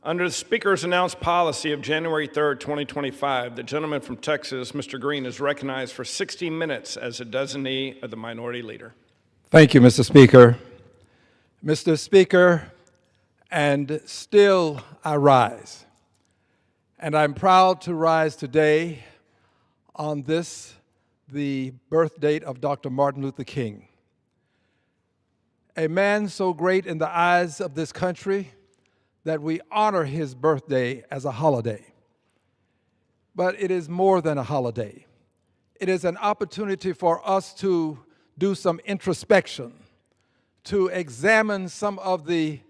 Under the Speaker's announced policy of January 3rd, 2025, the gentleman from Texas, Mr. Green, is recognized for 60 minutes as a designee of the Minority Leader. Thank you, Mr. Speaker. Mr. Speaker, and still I rise. And I'm proud to rise today on this, the birth date of Dr. Martin Luther King. A man so great in the eyes of this country that we honor his birthday as a holiday. But it is more than a holiday. It is an opportunity for us to do some introspection, to examine some of the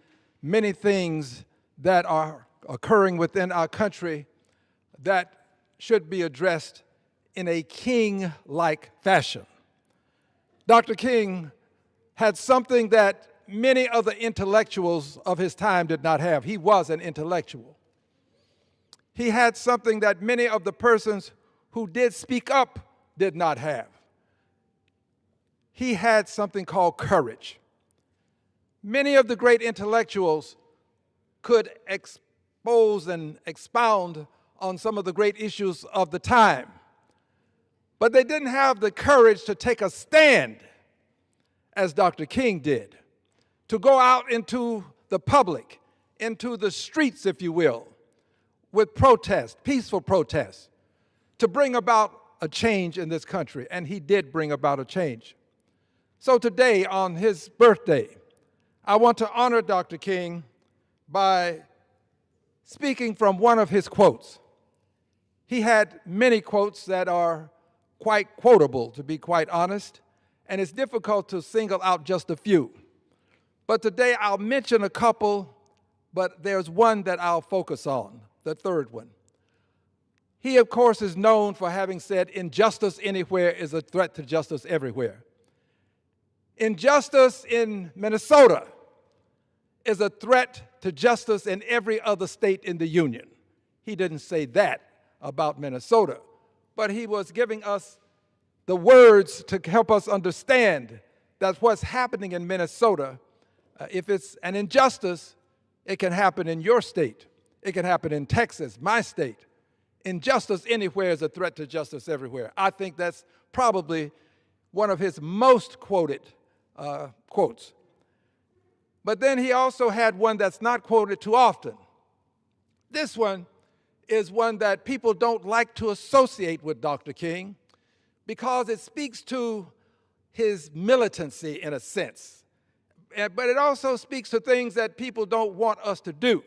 many things that are occurring within our country that should be addressed in a king-like fashion. Dr. King had something that many of the intellectuals of his time did not have. He was an intellectual. He had something that many of the persons who did speak up did not have. He had something called courage. Many of the great intellectuals could expose and expound on some of the great issues of the time, but they didn't have the courage to take a stand as Dr. King did, to go out into the public, into the streets, if you will, with protest, peaceful protest, to bring about a change in this country. And he did bring about a change. So today, on his birthday, I want to honor Dr. King by speaking from one of his quotes. He had many quotes that are quite quotable, to be quite honest, and it's difficult to single out just a few. But today I'll mention a couple, but there's one that I'll focus on, the third one. He, of course, is known for having said, "Injustice anywhere is a threat to justice everywhere." Injustice in Minnesota is a threat to justice in every other state in the Union. He didn't say that about Minnesota, but he was giving us the words to help us understand that what's happening in Minnesota, if it's an injustice, it can happen in your state. It can happen in Texas, my state. Injustice anywhere is a threat to justice everywhere. I think that's probably one of his most quoted quotes. But then he also had one that's not quoted too often. This one is one that people don't like to associate with Dr. King because it speaks to his militancy in a sense. But it also speaks to things that people don't want us to do.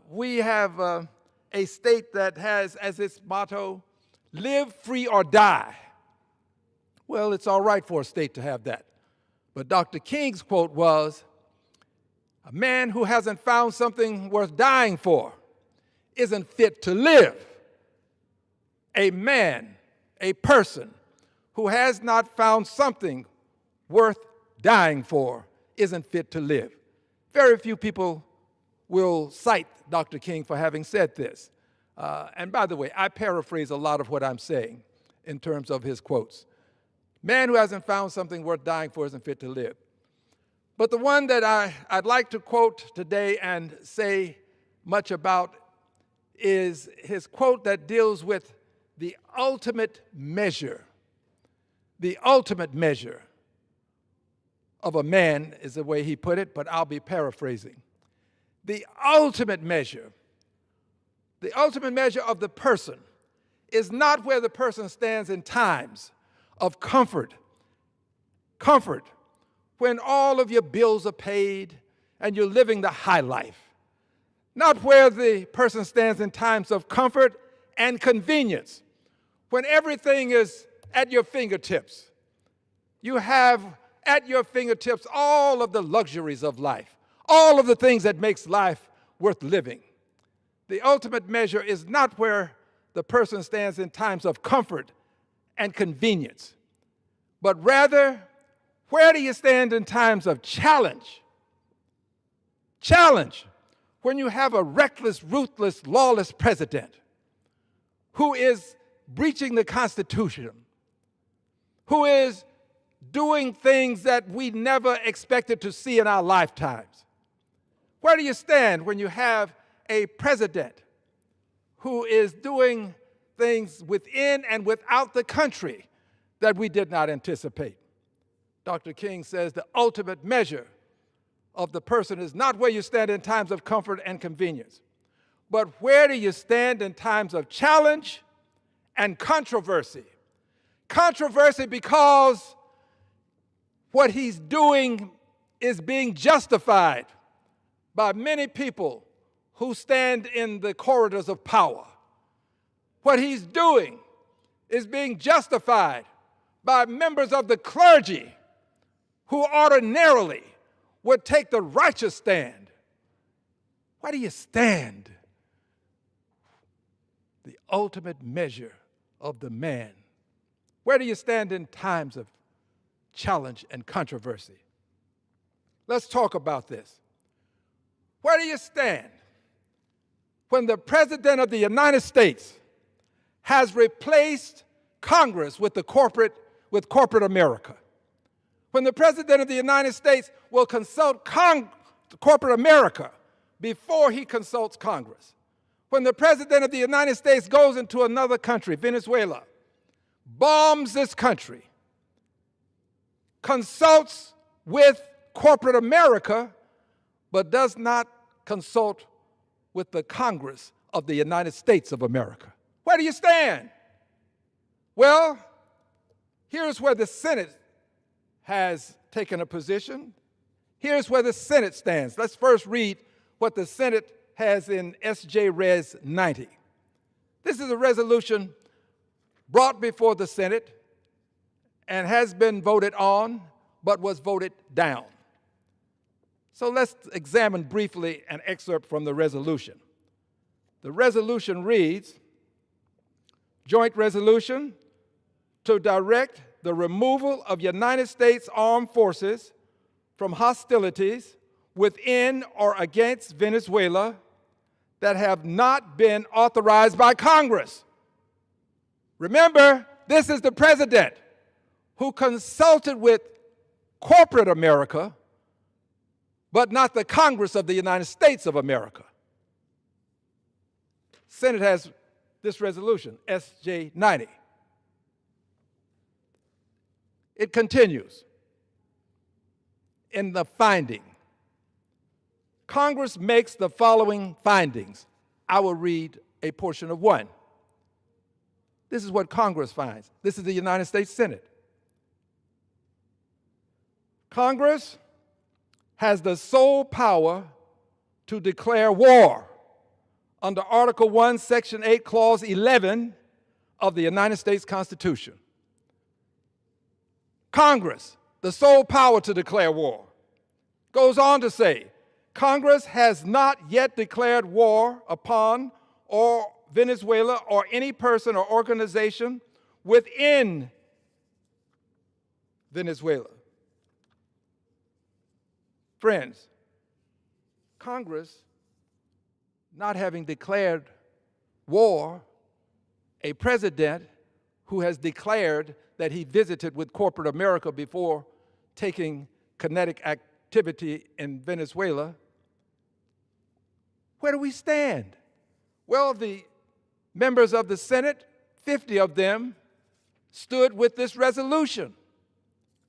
We have a state that has as its motto, "Live free or die." Well, it's all right for a state to have that. But Dr. King's quote was, "A man who hasn't found something worth dying for isn't fit to live. A man, a person who has not found something worth dying for isn't fit to live." Very few people will cite Dr. King for having said this. And by the way, I paraphrase a lot of what I'm saying in terms of his quotes. Man who hasn't found something worth dying for isn't fit to live. But the one that I'd like to quote today and say much about is his quote that deals with the ultimate measure. The ultimate measure of a man is the way he put it, but I'll be paraphrasing. The ultimate measure of the person is not where the person stands in times of comfort, when all of your bills are paid and you're living the high life. Not where the person stands in times of comfort and convenience, when everything is at your fingertips. You have at your fingertips all of the luxuries of life, all of the things that makes life worth living. The ultimate measure is not where the person stands in times of comfort and convenience, but rather, where do you stand in times of challenge? Challenge, when you have a reckless, ruthless, lawless president who is breaching the Constitution, who is doing things that we never expected to see in our lifetimes. Where do you stand when you have a president who is doing things within and without the country that we did not anticipate? Dr. King says the ultimate measure of the person is not where you stand in times of comfort and convenience, but where do you stand in times of challenge and controversy. Controversy because what he's doing is being justified by many people who stand in the corridors of power. What he's doing is being justified by members of the clergy who ordinarily would take the righteous stand. Where do you stand? The ultimate measure of the man. Where do you stand in times of challenge and controversy? Let's talk about this. Where do you stand when the President of the United States has replaced Congress with corporate America? When the President of the United States will consult corporate America before he consults Congress. When the President of the United States goes into another country, Venezuela, bombs this country, consults with corporate America, but does not consult with the Congress of the United States of America. Where do you stand? Well, here's where the Senate has taken a position. Here's where the Senate stands. Let's first read what the Senate has in S.J. Res. 90. This is a resolution brought before the Senate and has been voted on, but was voted down. So let's examine briefly an excerpt from the resolution. The resolution reads, Joint Resolution to direct the removal of United States Armed Forces from hostilities within or against Venezuela that have not been authorized by Congress. Remember, this is the president who consulted with corporate America, but not the Congress of the United States of America. Senate has this resolution, SJ 90. It continues in the finding. Congress makes the following findings. I will read a portion of one. This is what Congress finds. This is the United States Senate. Congress has the sole power to declare war under Article 1, Section 8, Clause 11 of the United States Constitution. Congress, the sole power to declare war. Goes on to say, Congress has not yet declared war upon or Venezuela or any person or organization within Venezuela. Friends, Congress, not having declared war, a president who has declared that he visited with corporate America before taking kinetic activity in Venezuela, where do we stand? Well, the members of the Senate, 50 of them, stood with this resolution.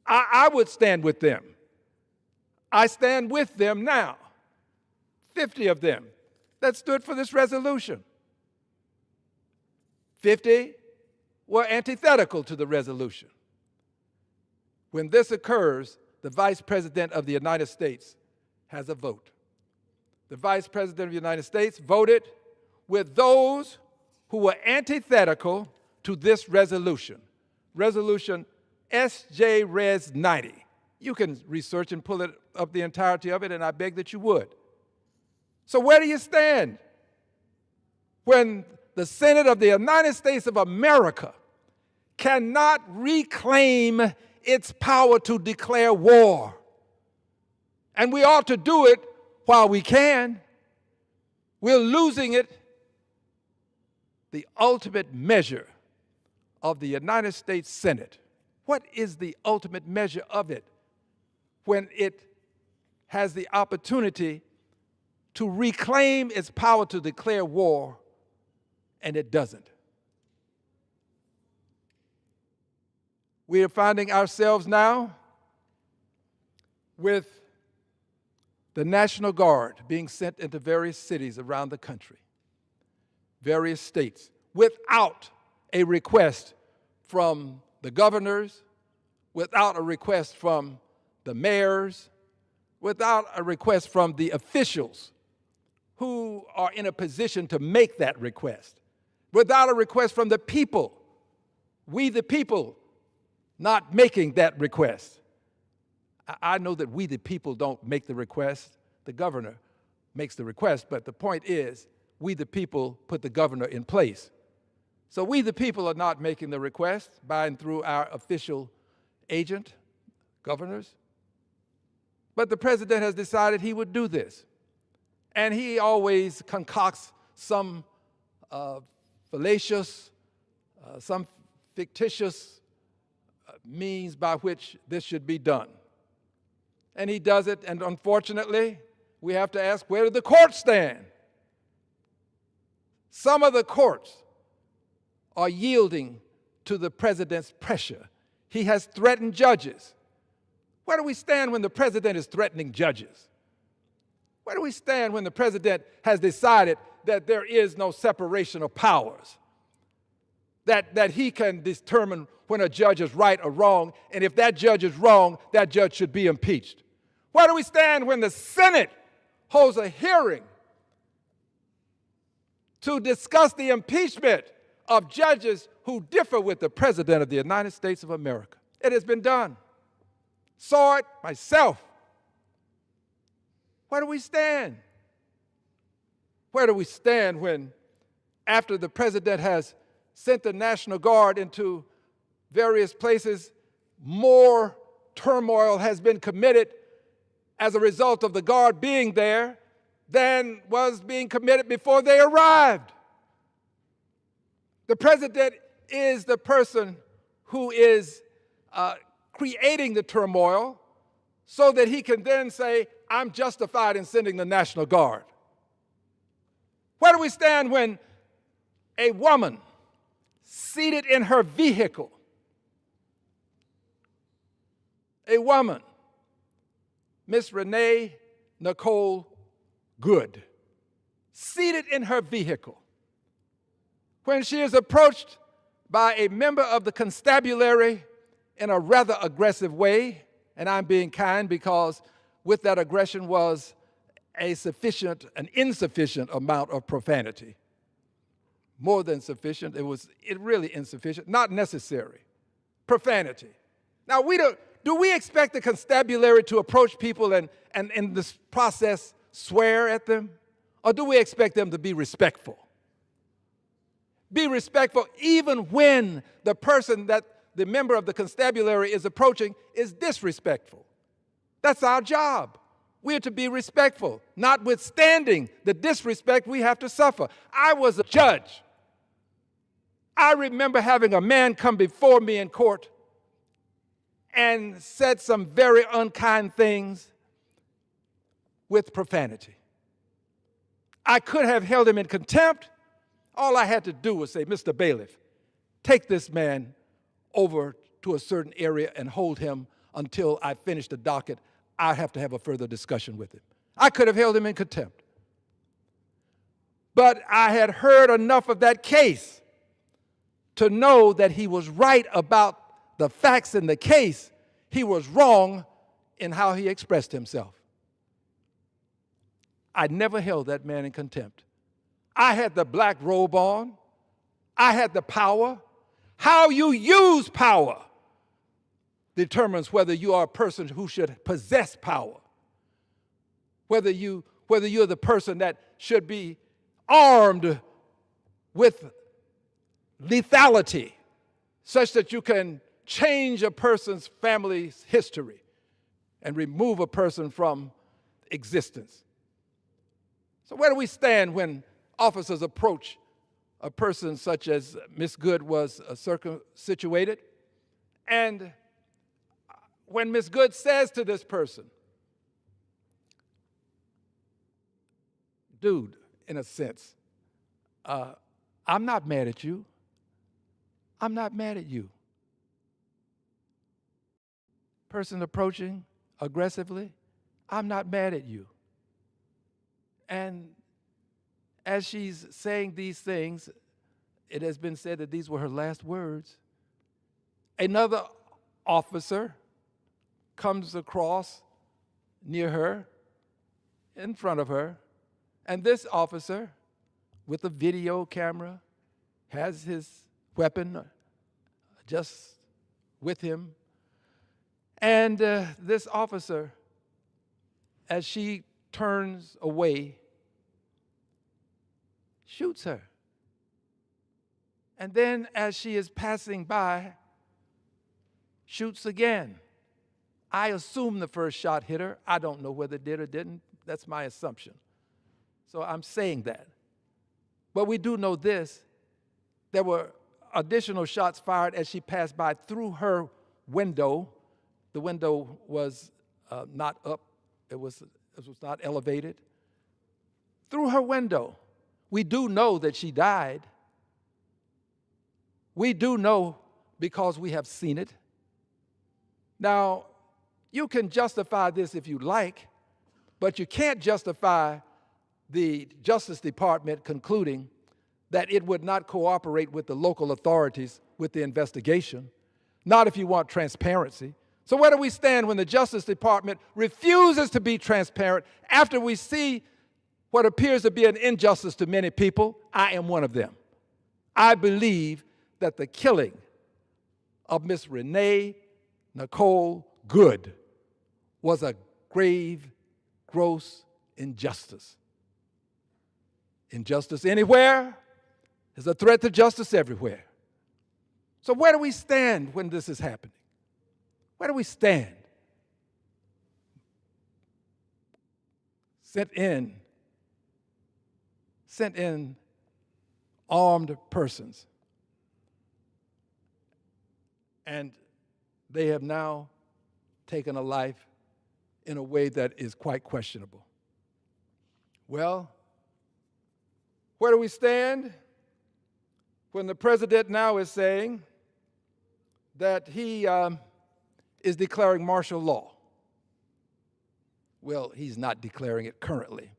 I would stand with them. I stand with them now. 50 of them that stood for this resolution. 50 were antithetical to the resolution. When this occurs, the Vice President of the United States has a vote. The Vice President of the United States voted with those who were antithetical to this resolution. Resolution SJ Res 90. You can research and pull it up the entirety of it, and I beg that you would. So where do you stand when the Senate of the United States of America cannot reclaim its power to declare war? And we ought to do it while we can. We're losing it. The ultimate measure of the United States Senate. What is the ultimate measure of it when it has the opportunity to reclaim its power to declare war, and it doesn't. We are finding ourselves now with the National Guard being sent into various cities around the country, various states, without a request from the governors, without a request from the mayors, without a request from the officials who are in a position to make that request, without a request from the people, we the people, not making that request. I know that we the people don't make the request, the governor makes the request, but the point is, we the people put the governor in place. So we the people are not making the request by and through our official agent, governors. But the president has decided he would do this. And he always concocts some fallacious, some fictitious means by which this should be done. And he does it, and unfortunately, we have to ask, where do the courts stand? Some of the courts are yielding to the president's pressure. He has threatened judges. Where do we stand when the president is threatening judges? Where do we stand when the president has decided that there is no separation of powers? That he can determine when a judge is right or wrong, and if that judge is wrong, that judge should be impeached. Where do we stand when the Senate holds a hearing to discuss the impeachment of judges who differ with the President of the United States of America? It has been done. Saw it myself. Where do we stand? Where do we stand when, after the president has sent the National Guard into various places, more turmoil has been committed as a result of the Guard being there than was being committed before they arrived? The president is the person who is creating the turmoil so that he can then say, I'm justified in sending the National Guard. Where do we stand when a woman seated in her vehicle, a woman, Miss Renee Nicole Good, seated in her vehicle, when she is approached by a member of the constabulary in a rather aggressive way, and I'm being kind because with that aggression was an insufficient amount of profanity. More than sufficient, it was really insufficient, not necessary. Profanity. Now, do we expect the constabulary to approach people and in this process swear at them? Or do we expect them to be respectful? Be respectful even when the person that the member of the constabulary is approaching is disrespectful. That's our job. We're to be respectful, notwithstanding the disrespect we have to suffer. I was a judge. I remember having a man come before me in court and said some very unkind things with profanity. I could have held him in contempt. All I had to do was say, Mr. Bailiff, take this man over to a certain area and hold him until I finish the docket. I have to have a further discussion with him. I could have held him in contempt. But I had heard enough of that case to know that he was right about the facts in the case. He was wrong in how he expressed himself. I never held that man in contempt. I had the black robe on. I had the power. How you use power determines whether you are a person who should possess power, whether you're the person that should be armed with lethality such that you can change a person's family's history and remove a person from existence. So where do we stand when officers approach a person such as Miss Good was situated? And when Miss Good says to this person, dude, in a sense, I'm not mad at you. I'm not mad at you. Person approaching aggressively, I'm not mad at you. And as she's saying these things, it has been said that these were her last words. Another officer comes across near her, in front of her, and this officer, with a video camera, has his weapon just with him. And this officer, as she turns away, shoots her. And then as she is passing by, shoots again. I assume the first shot hit her. I don't know whether it did or didn't. That's my assumption. So I'm saying that. But we do know this. There were additional shots fired as she passed by through her window. The window was not up. It was not elevated. Through her window. We do know that she died. We do know because we have seen it. Now, you can justify this if you like, but you can't justify the Justice Department concluding that it would not cooperate with the local authorities with the investigation, not if you want transparency. So where do we stand when the Justice Department refuses to be transparent after we see what appears to be an injustice to many people? I am one of them. I believe that the killing of Miss Renee Nicole Good was a grave, gross injustice. Injustice anywhere is a threat to justice everywhere. So where do we stand when this is happening? Where do we stand? Sent in armed persons. And they have now taken a life in a way that is quite questionable. Well, where do we stand when the president now is saying that he is declaring martial law? Well, he's not declaring it currently.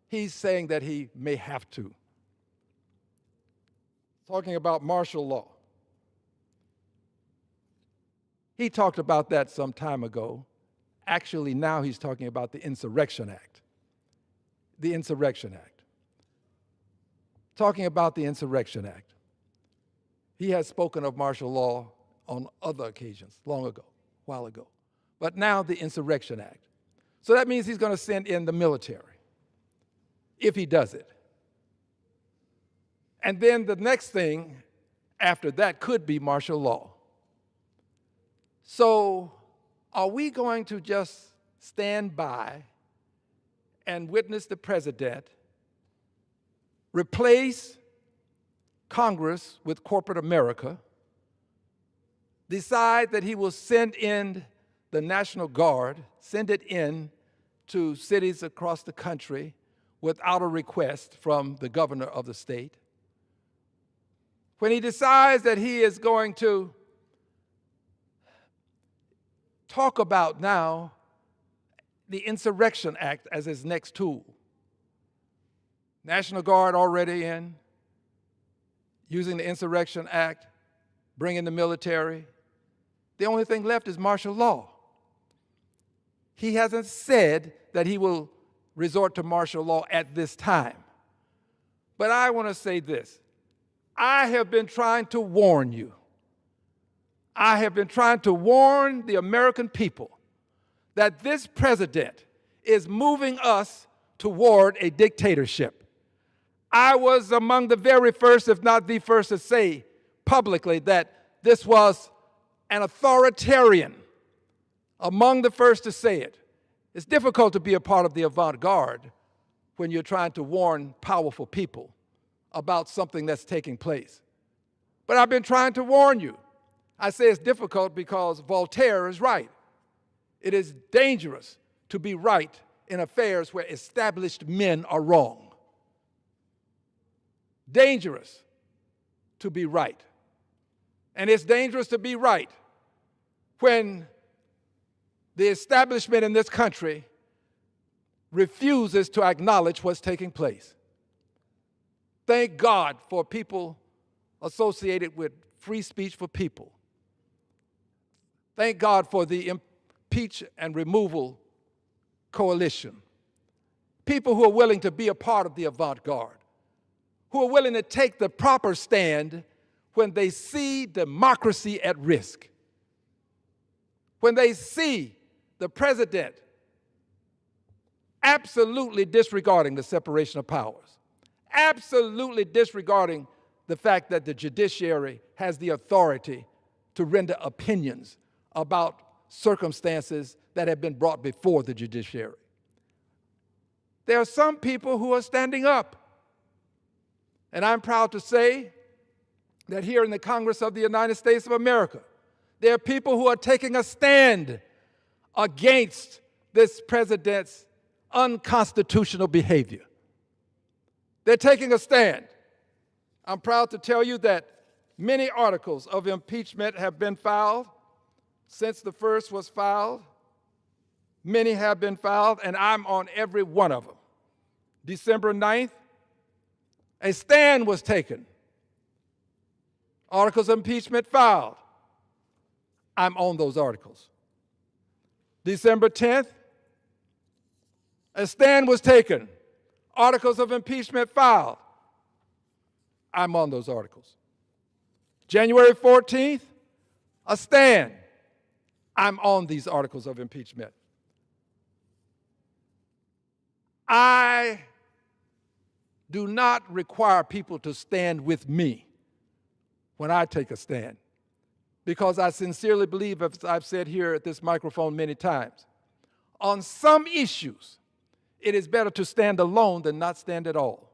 He's saying that he may have to. Talking about martial law. He talked about that some time ago. Actually, now he's talking about the Insurrection Act. The Insurrection Act. Talking about the Insurrection Act. He has spoken of martial law on other occasions, long ago, a while ago. But now the Insurrection Act. So that means he's going to send in the military, if he does it. And then the next thing after that could be martial law. So are we going to just stand by and witness the president replace Congress with corporate America, decide that he will send in the National Guard, send it in to cities across the country without a request from the governor of the state? When he decides that he is going to talk about now the Insurrection Act as his next tool. National Guard already in, using the Insurrection Act, bringing the military. The only thing left is martial law. He hasn't said that he will resort to martial law at this time. But I want to say this. I have been trying to warn you. I have been trying to warn the American people that this president is moving us toward a dictatorship. I was among the very first, if not the first, to say publicly that this was an authoritarian, among the first to say it. It's difficult to be a part of the avant-garde when you're trying to warn powerful people about something that's taking place. But I've been trying to warn you. I say it's difficult because Voltaire is right. It is dangerous to be right in affairs where established men are wrong. dangerous to be right. And it's dangerous to be right when the establishment in this country refuses to acknowledge what's taking place. Thank God for people associated with Free Speech for People. Thank God for the Impeach and Removal Coalition. People who are willing to be a part of the avant-garde, who are willing to take the proper stand when they see democracy at risk, when they see the president absolutely disregarding the separation of powers, absolutely disregarding the fact that the judiciary has the authority to render opinions about circumstances that have been brought before the judiciary. There are some people who are standing up. And I'm proud to say that here in the Congress of the United States of America, there are people who are taking a stand against this president's unconstitutional behavior. They're taking a stand. I'm proud to tell you that many articles of impeachment have been filed since the first was filed. Many have been filed, and I'm on every one of them. December 9th, a stand was taken. Articles of impeachment filed. I'm on those articles. December 10th, a stand was taken. Articles of impeachment filed. I'm on those articles. January 14th, a stand. I'm on these articles of impeachment. I do not require people to stand with me when I take a stand, because I sincerely believe, as I've said here at this microphone many times, on some issues, it is better to stand alone than not stand at all.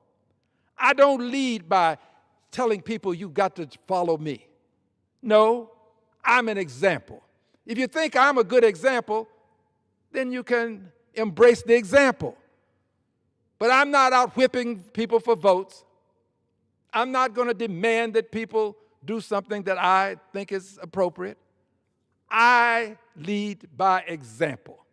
I don't lead by telling people you've got to follow me. No, I'm an example. If you think I'm a good example, then you can embrace the example. But I'm not out whipping people for votes. I'm not going to demand that people do something that I think is appropriate. I lead by example,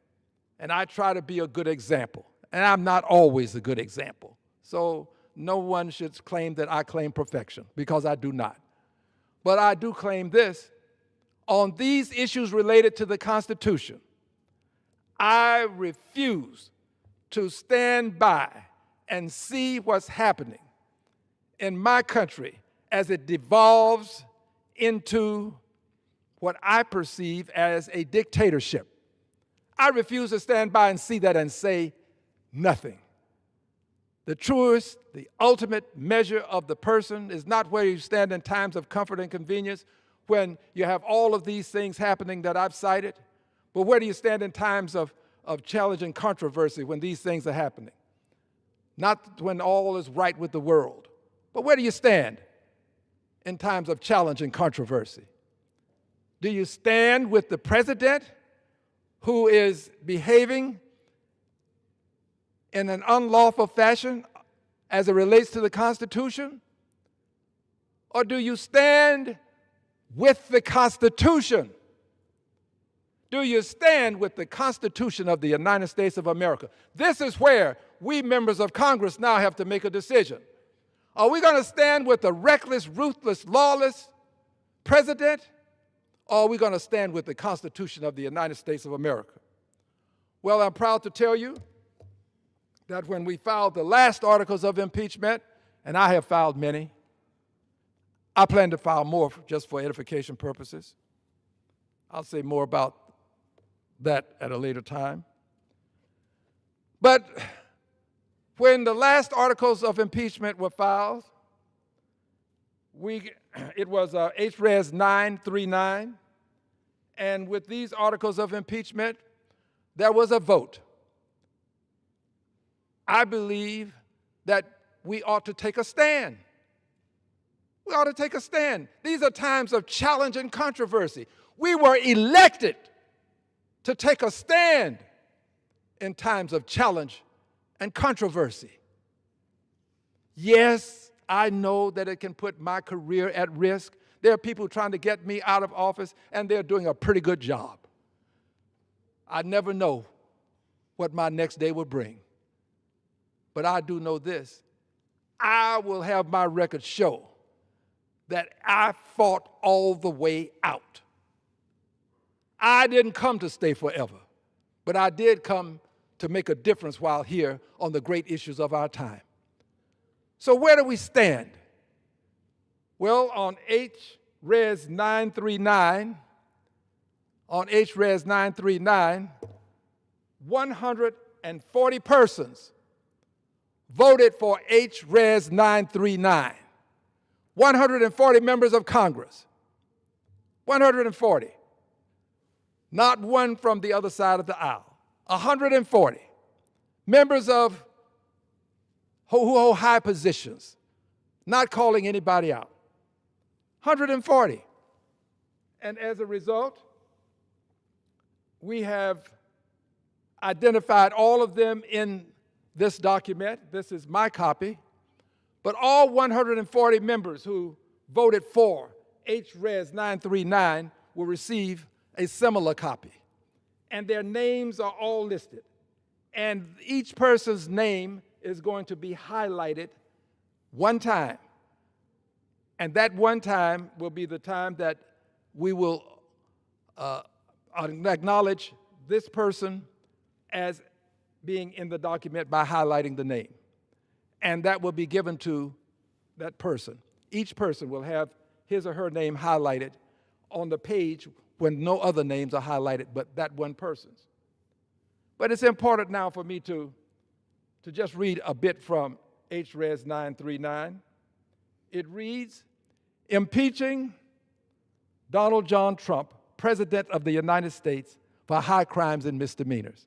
and I try to be a good example. And I'm not always a good example. So no one should claim that I claim perfection, because I do not. But I do claim this. On these issues related to the Constitution, I refuse to stand by and see what's happening in my country as it devolves into what I perceive as a dictatorship. I refuse to stand by and see that and say nothing. The truest, the ultimate measure of the person is not where you stand in times of comfort and convenience when you have all of these things happening that I've cited, but where do you stand in times of challenge and controversy when these things are happening? Not when all is right with the world, but where do you stand in times of challenge and controversy? Do you stand with the president who is behaving in an unlawful fashion as it relates to the Constitution? Or do you stand with the Constitution? Do you stand with the Constitution of the United States of America? This is where we members of Congress now have to make a decision. Are we going to stand with a reckless, ruthless, lawless president? Or are we going to stand with the Constitution of the United States of America? Well, I'm proud to tell you that when we filed the last articles of impeachment, and I have filed many, I plan to file more just for edification purposes. I'll say more about that at a later time. But when the last articles of impeachment were filed, it was HRES 939, and with these articles of impeachment, there was a vote. I believe that we ought to take a stand. We ought to take a stand. These are times of challenge and controversy. We were elected to take a stand in times of challenge and controversy. Yes, I know that it can put my career at risk. There are people trying to get me out of office, and they're doing a pretty good job. I never know what my next day will bring. But I do know this. I will have my record show that I fought all the way out. I didn't come to stay forever, but I did come to make a difference while here on the great issues of our time. So where do we stand? Well, on H-Res 939, 140 persons voted for H-Res 939. 140 members of Congress. 140. Not one from the other side of the aisle. 140 members of who hold high positions, not calling anybody out. 140. And as a result, we have identified all of them in this document. This is my copy. But all 140 members who voted for H-Res 939 will receive a similar copy. And their names are all listed. And each person's name is going to be highlighted one time. And that one time will be the time that we will acknowledge this person as being in the document by highlighting the name. And that will be given to that person. Each person will have his or her name highlighted on the page when no other names are highlighted but that one person's. But it's important now for me to just read a bit from H-Res 939. It reads, impeaching Donald John Trump, President of the United States, for high crimes and misdemeanors.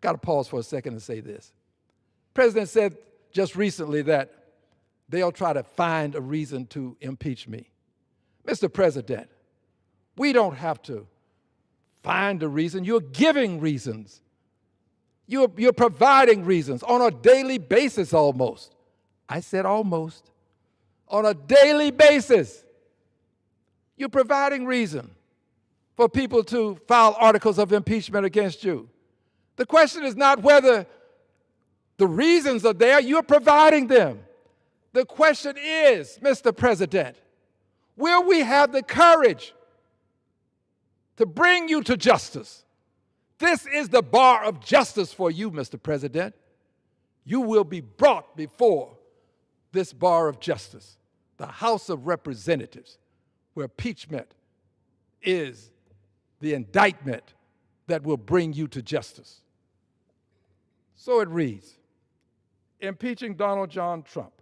Got to pause for a second and say this. The President said just recently that they'll try to find a reason to impeach me. Mr. President, we don't have to find a reason. You're giving reasons. You're providing reasons on a daily basis almost. I said almost. On a daily basis. You're providing reason for people to file articles of impeachment against you. The question is not whether the reasons are there, you're providing them. The question is, Mr. President, will we have the courage to bring you to justice? This is the bar of justice for you, Mr. President. You will be brought before this bar of justice, the House of Representatives, where impeachment is the indictment that will bring you to justice. So it reads, impeaching Donald John Trump,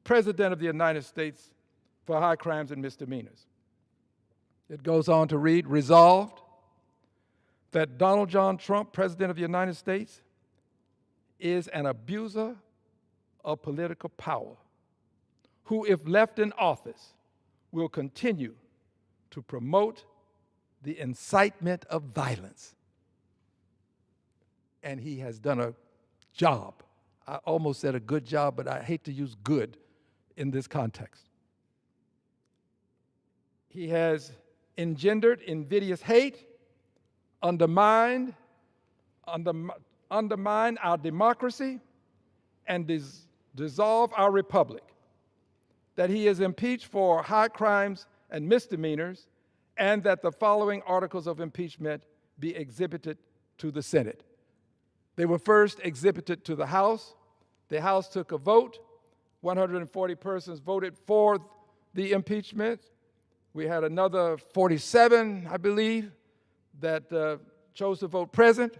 President of the United States, for high crimes and misdemeanors. It goes on to read, resolved that Donald John Trump, President of the United States, is an abuser of political power, who, if left in office, will continue to promote the incitement of violence. And he has done a job. I almost said a good job, but I hate to use good in this context. He has engendered invidious hate, undermined our democracy, and dissolve our republic. That he is impeached for high crimes and misdemeanors, and that the following articles of impeachment be exhibited to the Senate. They were first exhibited to the House. The House took a vote. 140 persons voted for the impeachment. We had another 47, I believe, that chose to vote present.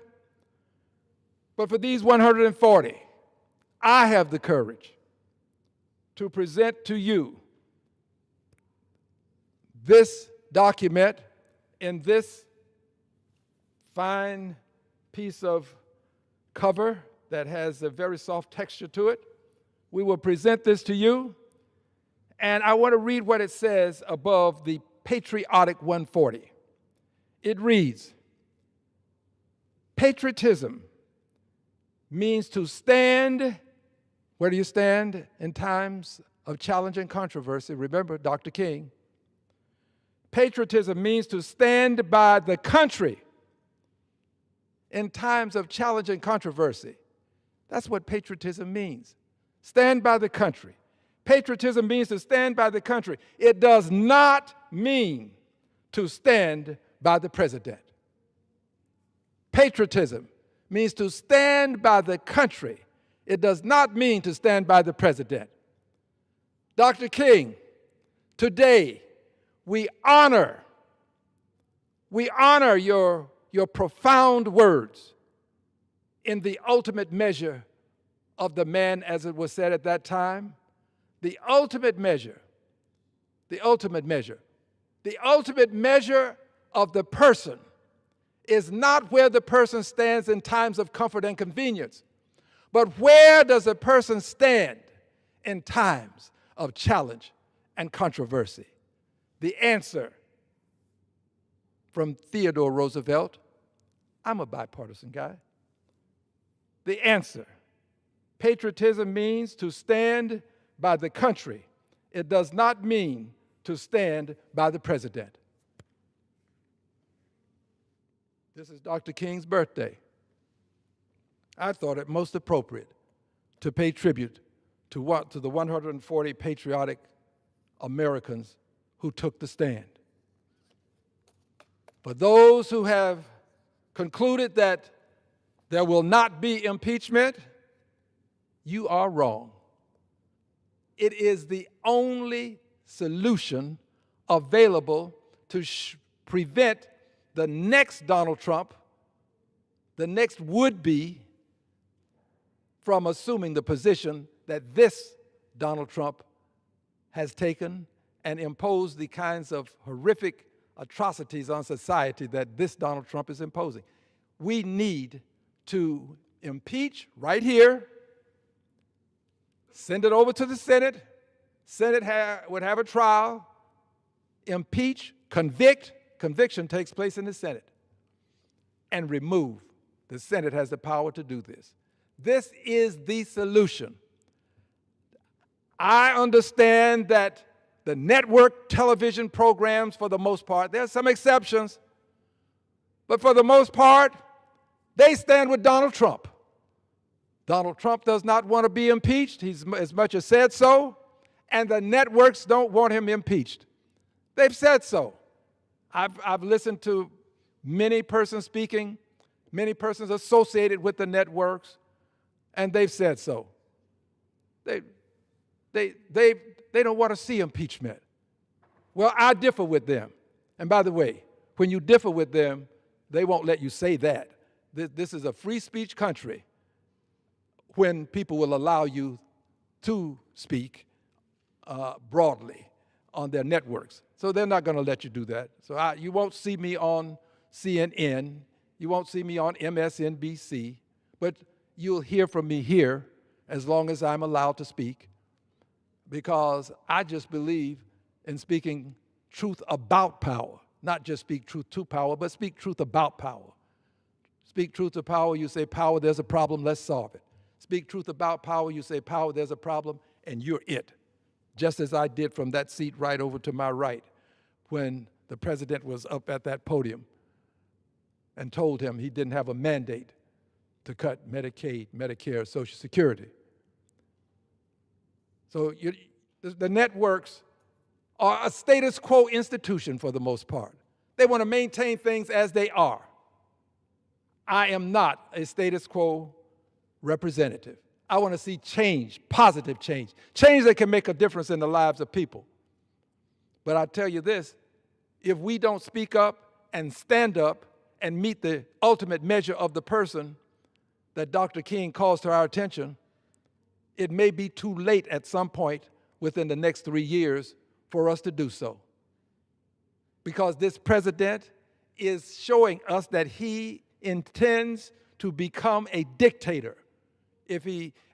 But for these 140, I have the courage to present to you this document in this fine piece of cover that has a very soft texture to it. We will present this to you, and I want to read what it says above the patriotic 140. It reads, patriotism means to stand Where do you stand in times of challenge and controversy? Remember Dr. King. Patriotism means to stand by the country in times of challenge and controversy. That's what patriotism means. Stand by the country. Patriotism means to stand by the country. It does not mean to stand by the president. Patriotism means to stand by the country. It does not mean to stand by the president. Dr. King, today we honor your profound words in the ultimate measure of the man, as it was said at that time. The ultimate measure of the person is not where the person stands in times of comfort and convenience, but where does a person stand in times of challenge and controversy? The answer from Theodore Roosevelt, I'm a bipartisan guy. The answer, patriotism means to stand by the country. It does not mean to stand by the president. This is Dr. King's birthday. I thought it most appropriate to pay tribute to the 140 patriotic Americans who took the stand. For those who have concluded that there will not be impeachment, you are wrong. It is the only solution available to prevent the next Donald Trump, the next would-be, from assuming the position that this Donald Trump has taken and imposed the kinds of horrific atrocities on society that this Donald Trump is imposing. We need to impeach right here, send it over to the Senate. Senate would have a trial, impeach, convict. Conviction takes place in the Senate. And remove. The Senate has the power to do this. This is the solution. I understand that the network television programs, for the most part, there are some exceptions, but for the most part, they stand with Donald Trump. Donald Trump does not want to be impeached. He's as much as said so, and the networks don't want him impeached. They've said so. I've listened to many persons speaking, many persons associated with the networks, and they've said so. They don't want to see impeachment. Well, I differ with them. And by the way, when you differ with them, they won't let you say that. This is a free speech country when people will allow you to speak broadly on their networks. So they're not going to let you do that. So you won't see me on CNN. You won't see me on MSNBC. But you'll hear from me here as long as I'm allowed to speak, because I just believe in speaking truth about power, not just speak truth to power, but speak truth about power. Speak truth to power, you say, power, there's a problem, let's solve it. Speak truth about power, you say, power, there's a problem, and you're it. Just as I did from that seat right over to my right when the president was up at that podium and told him he didn't have a mandate to cut Medicaid, Medicare, Social Security. So the networks are a status quo institution for the most part. They want to maintain things as they are. I am not a status quo representative. I want to see change, positive change, change that can make a difference in the lives of people. But I tell you this, if we don't speak up and stand up and meet the ultimate measure of the person that Dr. King calls to our attention, it may be too late at some point within the next 3 years for us to do so. Because this president is showing us that he intends to become a dictator.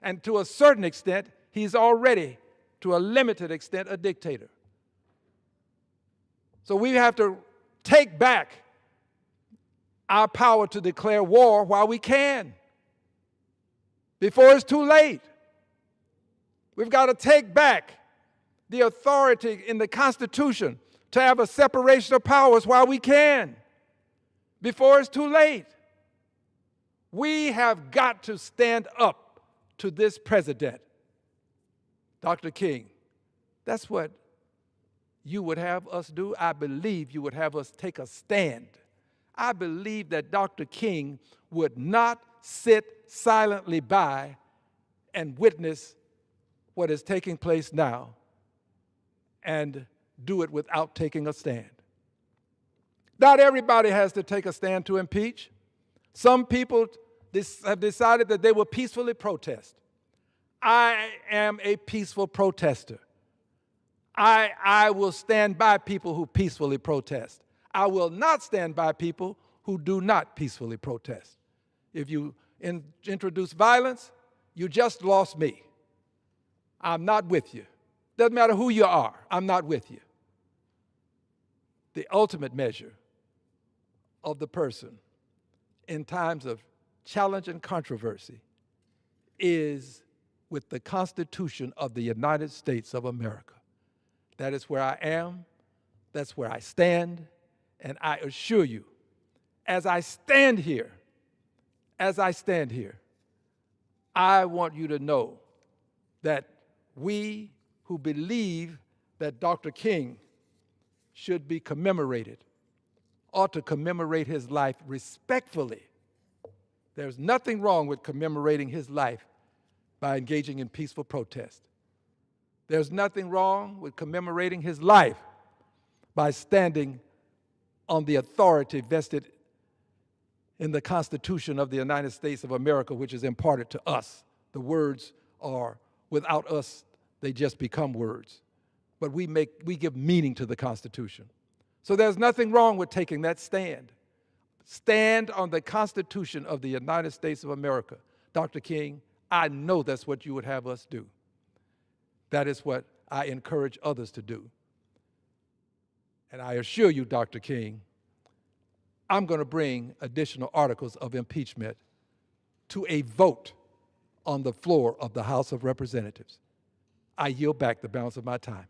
And to a certain extent, he's already, to a limited extent, a dictator. So we have to take back our power to declare war while we can, before it's too late. We've got to take back the authority in the Constitution to have a separation of powers while we can, before it's too late. We have got to stand up to this president. Dr. King, that's what you would have us do. I believe you would have us take a stand. I believe that Dr. King would not sit silently by and witness what is taking place now and do it without taking a stand. Not everybody has to take a stand to impeach. Some people have decided that they will peacefully protest. I am a peaceful protester. I will stand by people who peacefully protest. I will not stand by people who do not peacefully protest. If you introduce violence, you just lost me. I'm not with you. Doesn't matter who you are, I'm not with you. The ultimate measure of the person in times of challenge and controversy is with the Constitution of the United States of America. That is where I am, that's where I stand, and I assure you, as I stand here, I want you to know that we who believe that Dr. King should be commemorated ought to commemorate his life respectfully. There's nothing wrong with commemorating his life by engaging in peaceful protest. There's nothing wrong with commemorating his life by standing on the authority vested in the Constitution of the United States of America, which is imparted to us. The words are, without us, they just become words. But we give meaning to the Constitution. So there's nothing wrong with taking that stand. Stand on the Constitution of the United States of America. Dr. King, I know that's what you would have us do. That is what I encourage others to do. And I assure you, Dr. King, I'm going to bring additional articles of impeachment to a vote on the floor of the House of Representatives. I yield back the balance of my time.